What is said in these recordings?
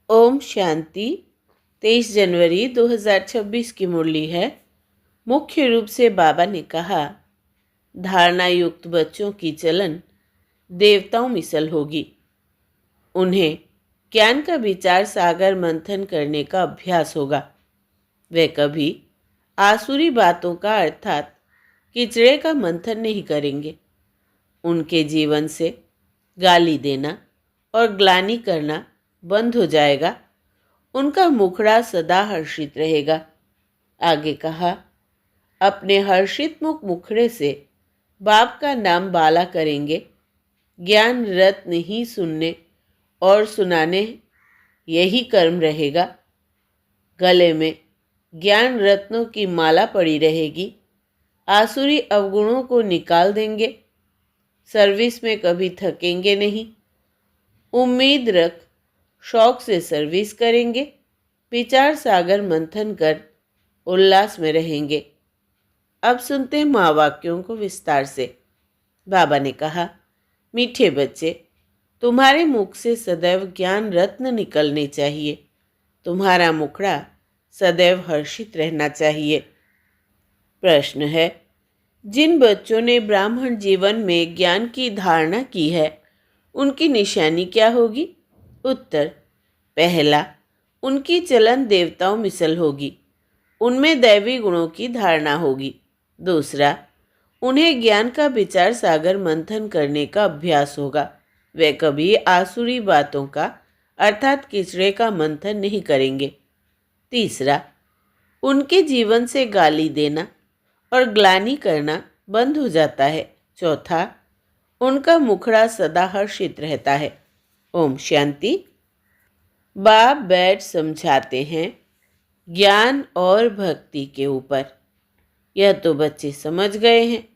ओम शांति। 23 जनवरी 2026 की मुरली है। मुख्य रूप से बाबा ने कहा, धारणा युक्त बच्चों की चलन देवताओं मिसल होगी। उन्हें ज्ञान का विचार सागर मंथन करने का अभ्यास होगा। वे कभी आसुरी बातों का अर्थात किचड़े का मंथन नहीं करेंगे। उनके जीवन से गाली देना और ग्लानि करना बंद हो जाएगा। उनका मुखड़ा सदा हर्षित रहेगा। आगे कहा, अपने हर्षित मुखड़े से बाप का नाम बाला करेंगे। ज्ञान रत्न ही सुनने और सुनाने यही कर्म रहेगा। गले में ज्ञान रत्नों की माला पड़ी रहेगी। आसुरी अवगुणों को निकाल देंगे। सर्विस में कभी थकेंगे नहीं। उम्मीद रख शौक से सर्विस करेंगे। विचार सागर मंथन कर उल्लास में रहेंगे। अब सुनते हैं महावाक्यों को विस्तार से। बाबा ने कहा, मीठे बच्चे, तुम्हारे मुख से सदैव ज्ञान रत्न निकलने चाहिए। तुम्हारा मुखड़ा सदैव हर्षित रहना चाहिए। प्रश्न है, जिन बच्चों ने ब्राह्मण जीवन में ज्ञान की धारणा की है, उनकी निशानी क्या होगी? उत्तर, पहला, उनकी चलन देवताओं मिसल होगी। उनमें दैवी गुणों की धारणा होगी। दूसरा, उन्हें ज्ञान का विचार सागर मंथन करने का अभ्यास होगा। वे कभी आसुरी बातों का अर्थात किचड़े का मंथन नहीं करेंगे। तीसरा, उनके जीवन से गाली देना और ग्लानि करना बंद हो जाता है। चौथा, उनका मुखड़ा सदा हर्षित रहता है। ओम शांति। बाप बैठ समझाते हैं ज्ञान और भक्ति के ऊपर। यह तो बच्चे समझ गए हैं।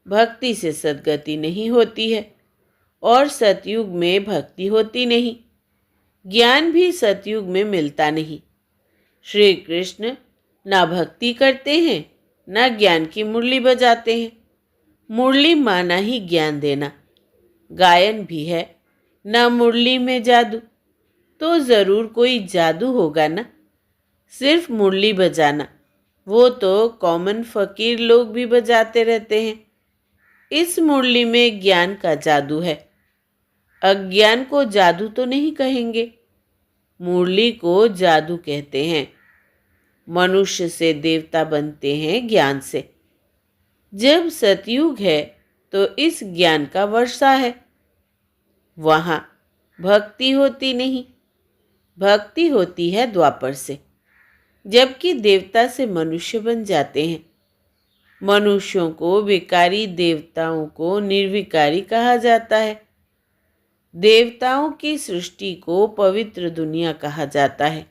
भक्ति से सद्गति नहीं होती है और सतयुग में भक्ति होती नहीं। ज्ञान भी सतयुग में मिलता नहीं। श्री कृष्ण ना भक्ति करते हैं ना ज्ञान की मुरली बजाते हैं। मुरली माना ही ज्ञान देना। गायन भी है, ना मुरली में जादू, तो ज़रूर कोई जादू होगा ना। सिर्फ मुरली बजाना, वो तो कॉमन फकीर लोग भी बजाते रहते हैं। इस मुरली में ज्ञान का जादू है। अज्ञान को जादू तो नहीं कहेंगे। मुरली को जादू कहते हैं। मनुष्य से देवता बनते हैं ज्ञान से। जब सतयुग है तो इस ज्ञान का वर्षा है। वहाँ भक्ति होती नहीं। भक्ति होती है द्वापर से, जबकि देवता से मनुष्य बन जाते हैं। मनुष्यों को विकारी, देवताओं को निर्विकारी कहा जाता है। देवताओं की सृष्टि को पवित्र दुनिया कहा जाता है।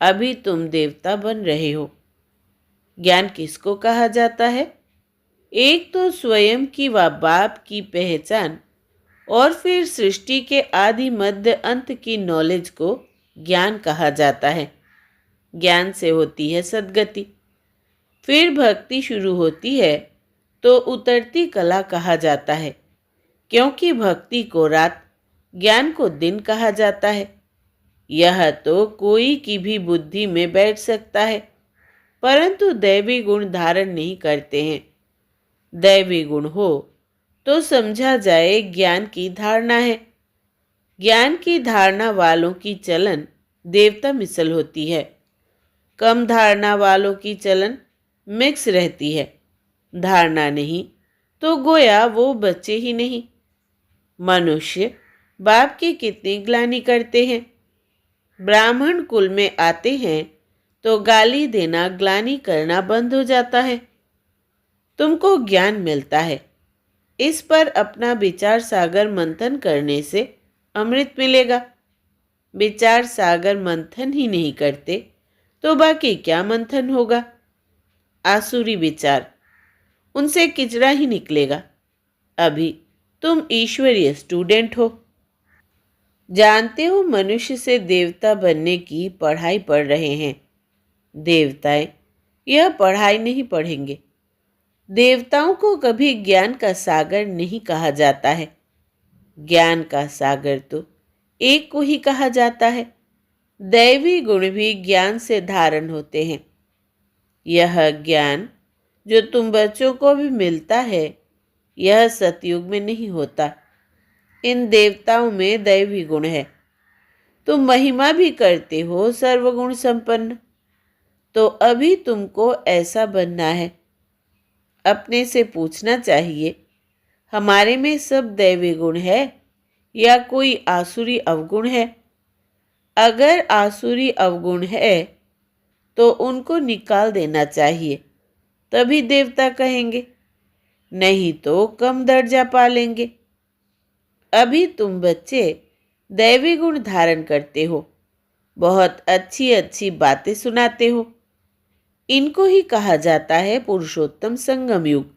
अभी तुम देवता बन रहे हो। ज्ञान किसको कहा जाता है? एक तो स्वयं की व बाप की पहचान और फिर सृष्टि के आदि मध्य अंत की नॉलेज को ज्ञान कहा जाता है। ज्ञान से होती है सद्गति। फिर भक्ति शुरू होती है तो उतरती कला कहा जाता है, क्योंकि भक्ति को रात, ज्ञान को दिन कहा जाता है। यह तो कोई की भी बुद्धि में बैठ सकता है, परंतु दैवी गुण धारण नहीं करते हैं। दैवी गुण हो तो समझा जाए ज्ञान की धारणा है। ज्ञान की धारणा वालों की चलन देवता मिसल होती है। कम धारणा वालों की चलन मिक्स रहती है। धारणा नहीं तो गोया वो बच्चे ही नहीं। मनुष्य बाप की कितनी ग्लानि करते हैं। ब्राह्मण कुल में आते हैं तो गाली देना, ग्लानि करना बंद हो जाता है। तुमको ज्ञान मिलता है। इस पर अपना विचार सागर मंथन करने से अमृत मिलेगा। विचार सागर मंथन ही नहीं करते तो बाकी क्या मंथन होगा? आसुरी विचार, उनसे किचड़ा ही निकलेगा। अभी तुम ईश्वरीय स्टूडेंट हो। जानते हो, मनुष्य से देवता बनने की पढ़ाई पढ़ रहे हैं। देवताएं यह पढ़ाई नहीं पढ़ेंगे। देवताओं को कभी ज्ञान का सागर नहीं कहा जाता है। ज्ञान का सागर तो एक को ही कहा जाता है। दैवी गुण भी ज्ञान से धारण होते हैं। यह ज्ञान जो तुम बच्चों को भी मिलता है, यह सतयुग में नहीं होता। इन देवताओं में दैवी गुण है। तुम महिमा भी करते हो सर्वगुण संपन्न, तो अभी तुमको ऐसा बनना है। अपने से पूछना चाहिए, हमारे में सब दैवी गुण है या कोई आसुरी अवगुण है? अगर आसुरी अवगुण है तो उनको निकाल देना चाहिए, तभी देवता कहेंगे, नहीं तो कम दर्जा पालेंगे। अभी तुम बच्चे दैवी गुण धारण करते हो, बहुत अच्छी अच्छी बातें सुनाते हो। इनको ही कहा जाता है पुरुषोत्तम संगम युग।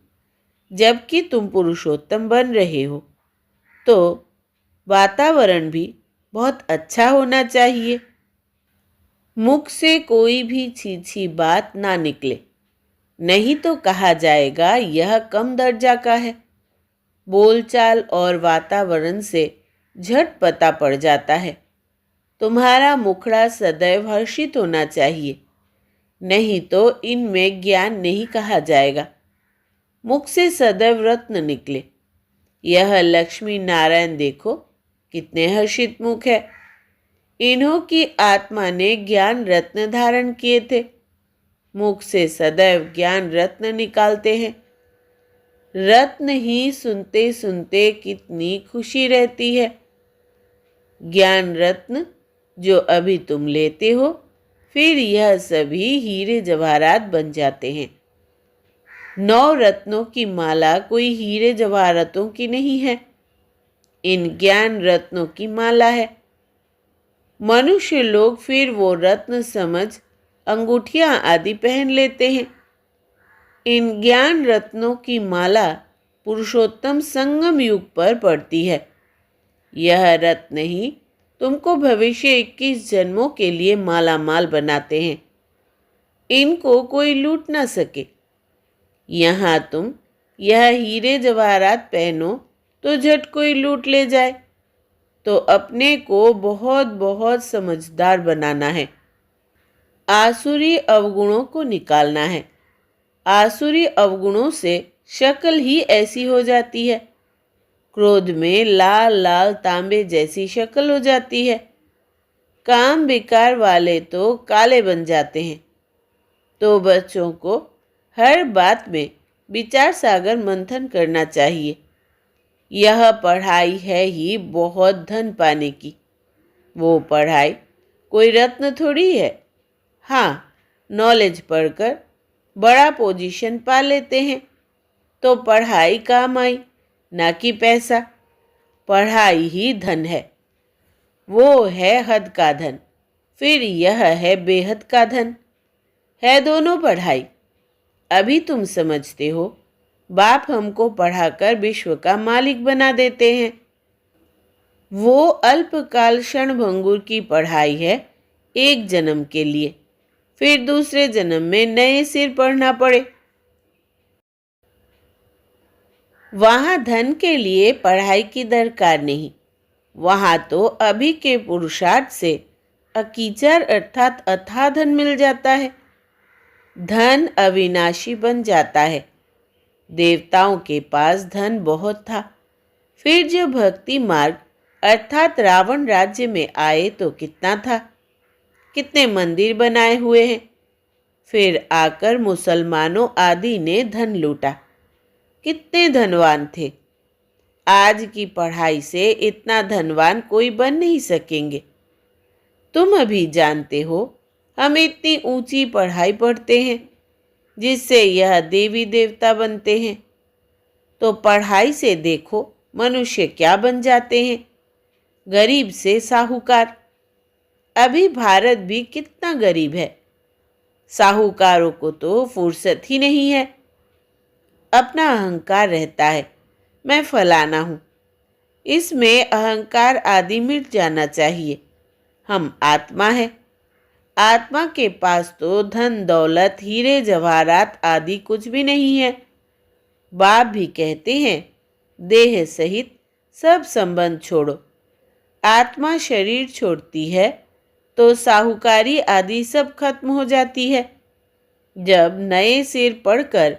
जबकि तुम पुरुषोत्तम बन रहे हो, तो वातावरण भी बहुत अच्छा होना चाहिए। मुख से कोई भी छी बात ना निकले, नहीं तो कहा जाएगा यह कम दर्जा का है। बोलचाल और वातावरण से झट पता पड़ जाता है। तुम्हारा मुखड़ा सदैव हर्षित होना चाहिए, नहीं तो इनमें ज्ञान नहीं कहा जाएगा। मुख से सदैव रत्न निकले। यह लक्ष्मी नारायण देखो कितने हर्षित मुख है। इन्हों की आत्मा ने ज्ञान रत्न धारण किए थे। मुख से सदैव ज्ञान रत्न निकालते हैं। रत्न ही सुनते सुनते कितनी खुशी रहती है। ज्ञान रत्न जो अभी तुम लेते हो, फिर यह सभी हीरे जवाहरात बन जाते हैं। 9 रत्नों की माला कोई हीरे जवाहरातों की नहीं है, इन ज्ञान रत्नों की माला है। मनुष्य लोग फिर वो रत्न समझ अंगूठियां आदि पहन लेते हैं। इन ज्ञान रत्नों की माला पुरुषोत्तम संगम युग पर पड़ती है। यह रत्न ही तुमको भविष्य 21 जन्मों के लिए माला माल बनाते हैं। इनको कोई लूट ना सके। यहाँ तुम यह हीरे जवाहरात पहनो तो झट कोई लूट ले जाए, तो अपने को बहुत बहुत समझदार बनाना है। आसुरी अवगुणों को निकालना है। आसुरी अवगुणों से शक्ल ही ऐसी हो जाती है। क्रोध में लाल लाल तांबे जैसी शक्ल हो जाती है। काम विकार वाले तो काले बन जाते हैं। तो बच्चों को हर बात में विचार सागर मंथन करना चाहिए। यह पढ़ाई है ही बहुत धन पाने की। वो पढ़ाई कोई रत्न थोड़ी है। हाँ, नॉलेज पढ़कर बड़ा पोजीशन पा लेते हैं, तो पढ़ाई काम आई, ना कि पैसा। पढ़ाई ही धन है। वो है हद का धन, फिर यह है बेहद का धन। है दोनों पढ़ाई। अभी तुम समझते हो, बाप हमको पढ़ाकर विश्व का मालिक बना देते हैं। वो अल्पकाल क्षणभंगुर की पढ़ाई है, एक जन्म के लिए। फिर दूसरे जन्म में नए सिर पढ़ना पड़े। वहां धन के लिए पढ़ाई की दरकार नहीं। वहां तो अभी के पुरुषार्थ से अकीचर अर्थात अथाह धन मिल जाता है। धन अविनाशी बन जाता है। देवताओं के पास धन बहुत था। फिर जब भक्ति मार्ग अर्थात रावण राज्य में आए तो कितना था, कितने मंदिर बनाए हुए हैं। फिर आकर मुसलमानों आदि ने धन लूटा, कितने धनवान थे। आज की पढ़ाई से इतना धनवान कोई बन नहीं सकेंगे। तुम अभी जानते हो, हम इतनी ऊंची पढ़ाई पढ़ते हैं जिससे यह देवी देवता बनते हैं। तो पढ़ाई से देखो मनुष्य क्या बन जाते हैं, गरीब से साहूकार। अभी भारत भी कितना गरीब है। साहूकारों को तो फुर्सत ही नहीं है। अपना अहंकार रहता है, मैं फलाना हूँ। इसमें अहंकार आदि मिट जाना चाहिए। हम आत्मा है। आत्मा के पास तो धन दौलत हीरे जवाहरात आदि कुछ भी नहीं है। बाप भी कहते हैं, देह सहित सब संबंध छोड़ो, आत्मा शरीर छोड़ती है तो साहूकारी आदि सब खत्म हो जाती है। जब नए सिर पढ़कर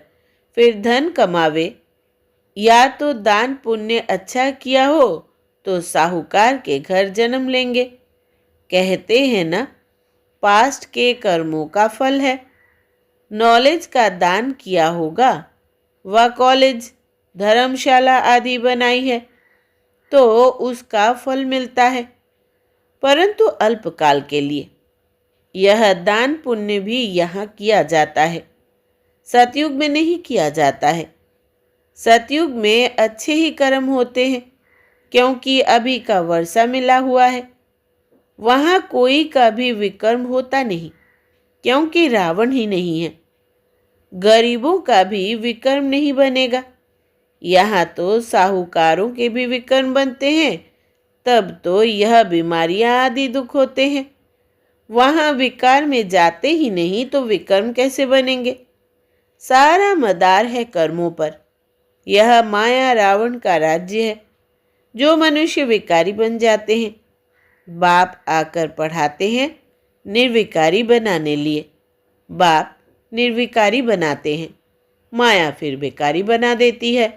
फिर धन कमावे, या तो दान पुण्य अच्छा किया हो तो साहूकार के घर जन्म लेंगे। कहते हैं ना, पास्ट के कर्मों का फल है। नॉलेज का दान किया होगा, वह कॉलेज, धर्मशाला आदि बनाई है तो उसका फल मिलता है, परंतु अल्पकाल के लिए। यह दान पुण्य भी यहाँ किया जाता है, सतयुग में नहीं किया जाता है। सतयुग में अच्छे ही कर्म होते हैं, क्योंकि अभी का वर्षा मिला हुआ है। वहाँ कोई का भी विकर्म होता नहीं, क्योंकि रावण ही नहीं है। गरीबों का भी विकर्म नहीं बनेगा। यहाँ तो साहूकारों के भी विकर्म बनते हैं, तब तो यह बीमारियां आदि दुख होते हैं। वहाँ विकार में जाते ही नहीं तो विकर्म कैसे बनेंगे? सारा मदार है कर्मों पर। यह माया रावण का राज्य है। जो मनुष्य विकारी बन जाते हैं, बाप आकर पढ़ाते हैं निर्विकारी बनाने लिए। बाप निर्विकारी बनाते हैं, माया फिर विकारी बना देती है।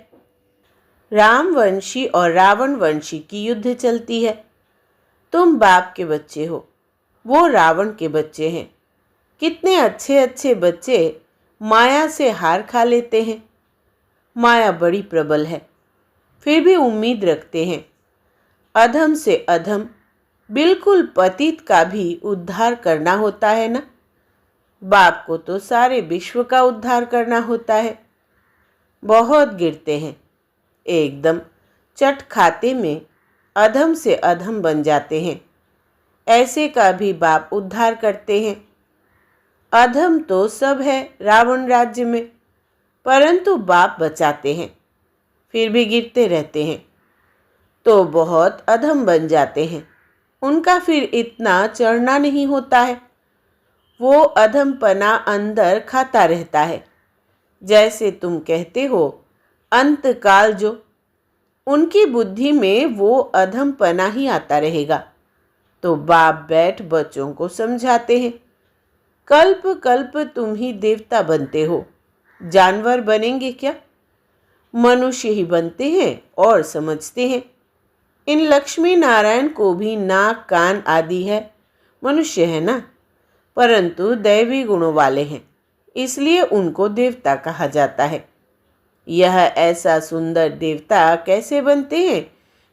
रामवंशी और रावण वंशी की युद्ध चलती है। तुम बाप के बच्चे हो, वो रावण के बच्चे हैं। कितने अच्छे अच्छे बच्चे माया से हार खा लेते हैं। माया बड़ी प्रबल है, फिर भी उम्मीद रखते हैं। अधम से अधम, बिल्कुल पतित का भी उद्धार करना होता है ना। बाप को तो सारे विश्व का उद्धार करना होता है। बहुत गिरते हैं, एकदम चट खाते में अधम से अधम बन जाते हैं। ऐसे का भी बाप उद्धार करते हैं। अधम तो सब है रावण राज्य में, परंतु बाप बचाते हैं, फिर भी गिरते रहते हैं तो बहुत अधम बन जाते हैं। उनका फिर इतना चढ़ना नहीं होता है। वो अधमपना अंदर खाता रहता है। जैसे तुम कहते हो अंतकाल, जो उनकी बुद्धि में वो अधमपना ही आता रहेगा। तो बाप बैठ बच्चों को समझाते हैं, कल्प कल्प तुम ही देवता बनते हो, जानवर बनेंगे क्या? मनुष्य ही बनते हैं और समझते हैं। इन लक्ष्मी नारायण को भी नाक कान आदि है, मनुष्य है ना, परंतु दैवी गुणों वाले हैं, इसलिए उनको देवता कहा जाता है। यह ऐसा सुंदर देवता कैसे बनते हैं,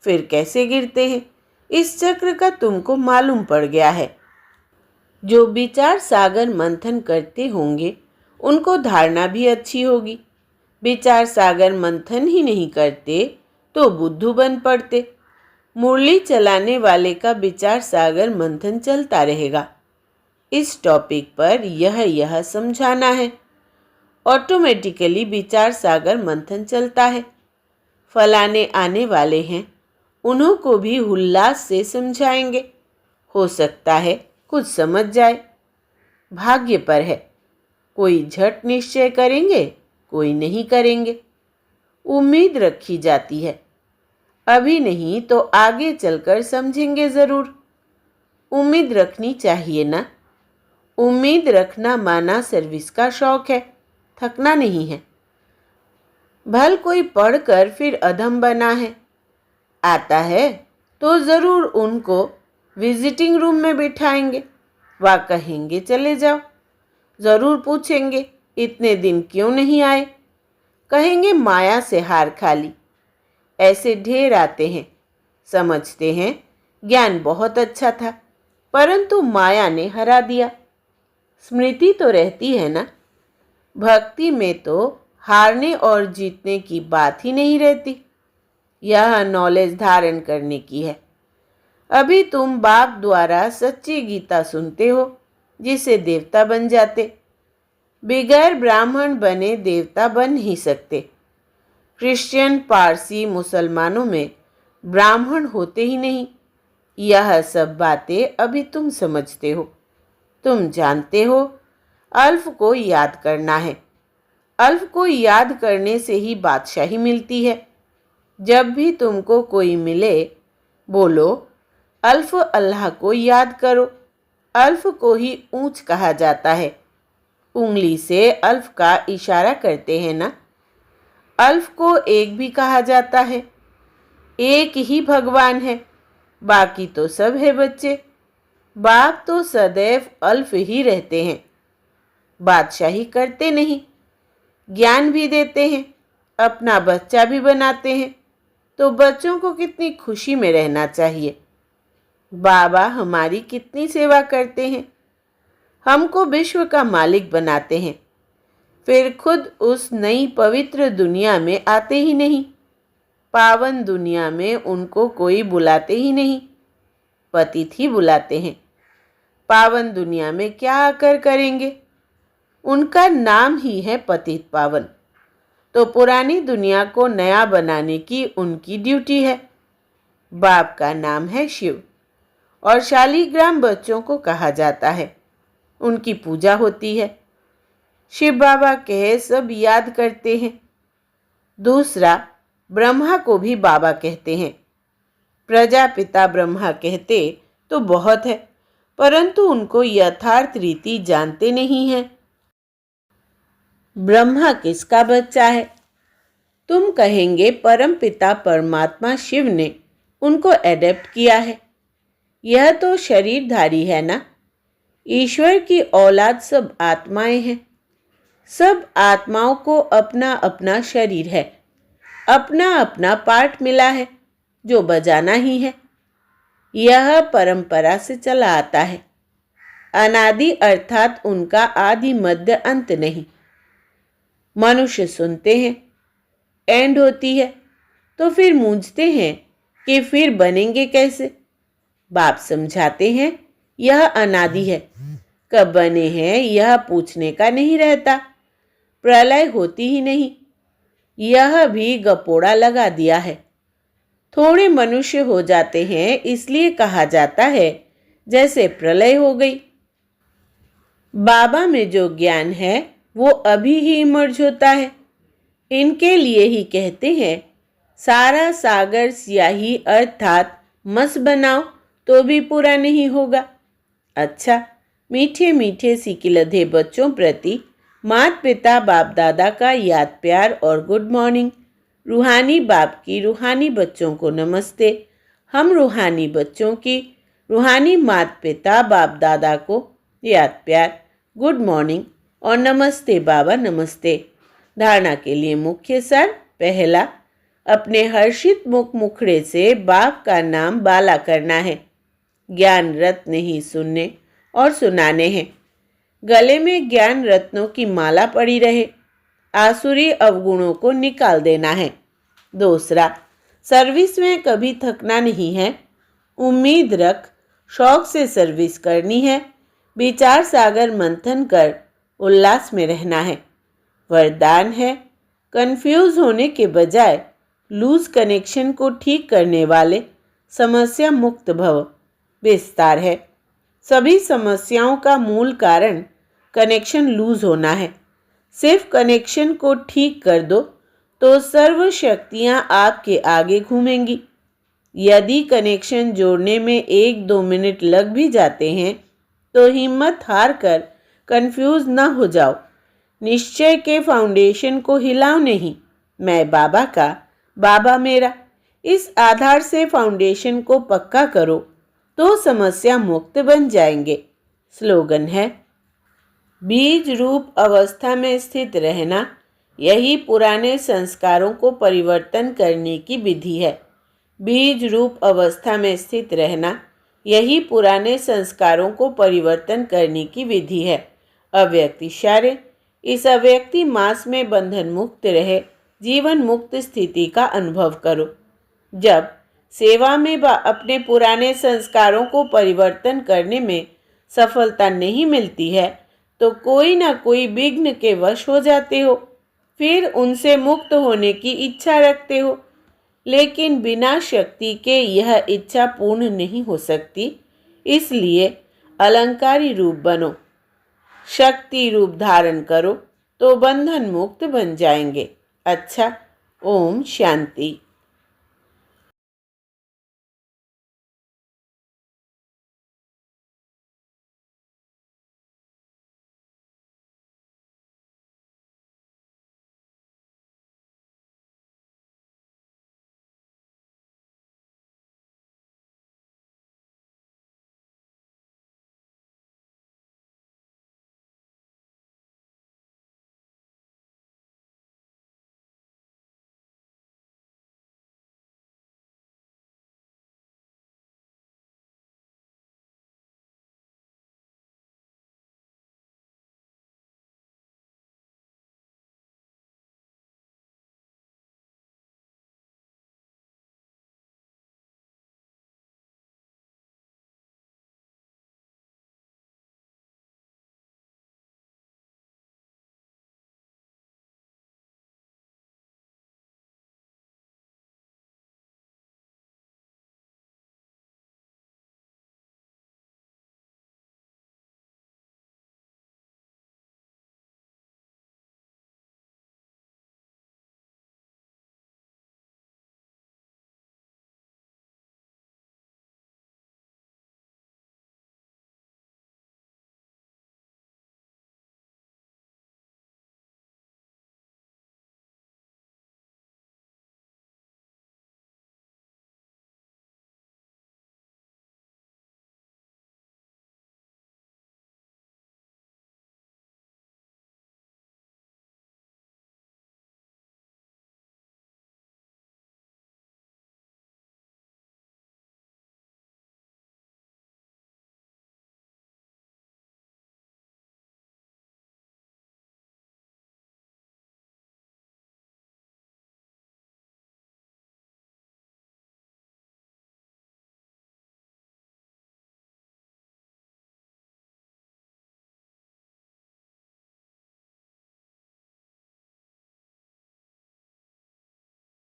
फिर कैसे गिरते हैं, इस चक्र का तुमको मालूम पड़ गया है। जो विचार सागर मंथन करते होंगे उनको धारणा भी अच्छी होगी। विचार सागर मंथन ही नहीं करते तो बुद्धू बन पड़ते। मुरली चलाने वाले का विचार सागर मंथन चलता रहेगा। इस टॉपिक पर यह समझाना है। ऑटोमेटिकली विचार सागर मंथन चलता है। फलाने आने वाले हैं, उन्हों को भी उल्लास से समझाएंगे। हो सकता है कुछ समझ जाए, भाग्य पर है। कोई झट निश्चय करेंगे, कोई नहीं करेंगे। उम्मीद रखी जाती है, अभी नहीं तो आगे चलकर समझेंगे ज़रूर। उम्मीद रखनी चाहिए ना। उम्मीद रखना माना सर्विस का शौक है, थकना नहीं है। भल कोई पढ़कर फिर अधम बना है, आता है तो ज़रूर उनको विजिटिंग रूम में बिठाएंगे। वह कहेंगे चले जाओ। ज़रूर पूछेंगे इतने दिन क्यों नहीं आए, कहेंगे माया से हार खा ली। ऐसे ढेर आते हैं। समझते हैं ज्ञान बहुत अच्छा था, परंतु माया ने हरा दिया। स्मृति तो रहती है ना। भक्ति में तो हारने और जीतने की बात ही नहीं रहती। यह नॉलेज धारण करने की है। अभी तुम बाप द्वारा सच्ची गीता सुनते हो, जिसे देवता बन जाते। बिगैर ब्राह्मण बने देवता बन नहीं सकते। क्रिश्चियन, पारसी, मुसलमानों में ब्राह्मण होते ही नहीं। यह सब बातें अभी तुम समझते हो। तुम जानते हो अल्फ को याद करना है। अल्फ को याद करने से ही बादशाही मिलती है। जब भी तुमको कोई मिले, बोलो अल्फ अल्लाह को याद करो। अल्फ को ही ऊंच कहा जाता है। उंगली से अल्फ का इशारा करते हैं ना। अल्फ को एक भी कहा जाता है। एक ही भगवान है, बाकी तो सब है बच्चे। बाप तो सदैव अल्फ ही रहते हैं। बादशाही करते नहीं, ज्ञान भी देते हैं, अपना बच्चा भी बनाते हैं। तो बच्चों को कितनी खुशी में रहना चाहिए। बाबा हमारी कितनी सेवा करते हैं, हमको विश्व का मालिक बनाते हैं, फिर खुद उस नई पवित्र दुनिया में आते ही नहीं। पावन दुनिया में उनको कोई बुलाते ही नहीं, पतित ही बुलाते हैं। पावन दुनिया में क्या आकर करेंगे? उनका नाम ही है पतित पावन। तो पुरानी दुनिया को नया बनाने की उनकी ड्यूटी है। बाप का नाम है शिव और शालीग्राम बच्चों को कहा जाता है। उनकी पूजा होती है। शिव बाबा कहे सब याद करते हैं। दूसरा, ब्रह्मा को भी बाबा कहते हैं। प्रजापिता ब्रह्मा कहते तो बहुत है, परंतु उनको यथार्थ रीति जानते नहीं हैं। ब्रह्मा किसका बच्चा है? तुम कहेंगे परम पिता परमात्मा शिव ने उनको एडेप्ट किया है। यह तो शरीरधारी है ना। ईश्वर की औलाद सब आत्माएं हैं। सब आत्माओं को अपना अपना शरीर है, अपना अपना पार्ट मिला है जो बजाना ही है। यह परंपरा से चला आता है। अनादि अर्थात उनका आदि मध्य अंत नहीं। मनुष्य सुनते हैं, एंड होती है, तो फिर मूंझते हैं कि फिर बनेंगे कैसे। बाप समझाते हैं यह अनादि है, कब बने हैं यह पूछने का नहीं रहता। प्रलय होती ही नहीं, यह भी गपोड़ा लगा दिया है। थोड़े मनुष्य हो जाते हैं इसलिए कहा जाता है जैसे प्रलय हो गई। बाबा में जो ज्ञान है वो अभी ही इमर्ज होता है। इनके लिए ही कहते हैं सारा सागर स्याही अर्थात मस बनाओ तो भी पूरा नहीं होगा। अच्छा, मीठे मीठे सिकिलधे बच्चों प्रति माता पिता बाप दादा का याद प्यार और गुड मॉर्निंग। रूहानी बाप की रूहानी बच्चों को नमस्ते। हम रूहानी बच्चों की रूहानी माता पिता बाप दादा को याद प्यार, गुड मॉर्निंग और नमस्ते बाबा नमस्ते। धारणा के लिए मुख्य सार। पहला, अपने हर्षित मुख मुखड़े से बाप का नाम बाला करना है। ज्ञान रत्न ही सुनने और सुनाने हैं। गले में ज्ञान रत्नों की माला पड़ी रहे। आसुरी अवगुणों को निकाल देना है। दूसरा, सर्विस में कभी थकना नहीं है। उम्मीद रख शौक से सर्विस करनी है। विचार सागर मंथन कर उल्लास में रहना है। वरदान है, कंफ्यूज होने के बजाय लूज कनेक्शन को ठीक करने वाले समस्या मुक्त भव। विस्तार है, सभी समस्याओं का मूल कारण कनेक्शन लूज होना है। सिर्फ कनेक्शन को ठीक कर दो तो सर्व शक्तियाँ आपके आगे घूमेंगी। यदि कनेक्शन जोड़ने में 1-2 मिनट लग भी जाते हैं तो हिम्मत हार कर कंफ्यूज न हो जाओ। निश्चय के फाउंडेशन को हिलाओ नहीं। मैं बाबा का, बाबा मेरा, इस आधार से फाउंडेशन को पक्का करो तो समस्या मुक्त बन जाएंगे। स्लोगन है, बीज रूप अवस्था में स्थित रहना यही पुराने संस्कारों को परिवर्तन करने की विधि है। बीज रूप अवस्था में स्थित रहना यही पुराने संस्कारों को परिवर्तन करने की विधि है। अव्यक्त इशारे, इस अव्यक्ति मास में बंधन मुक्त रहे जीवन मुक्त स्थिति का अनुभव करो। जब सेवा में अपने पुराने संस्कारों को परिवर्तन करने में सफलता नहीं मिलती है तो कोई ना कोई विघ्न के वश हो जाते हो, फिर उनसे मुक्त होने की इच्छा रखते हो, लेकिन बिना शक्ति के यह इच्छा पूर्ण नहीं हो सकती। इसलिए अलंकारी रूप बनो, शक्ति रूप धारण करो तो बंधन मुक्त बन जाएंगे। अच्छा, ओम शांति।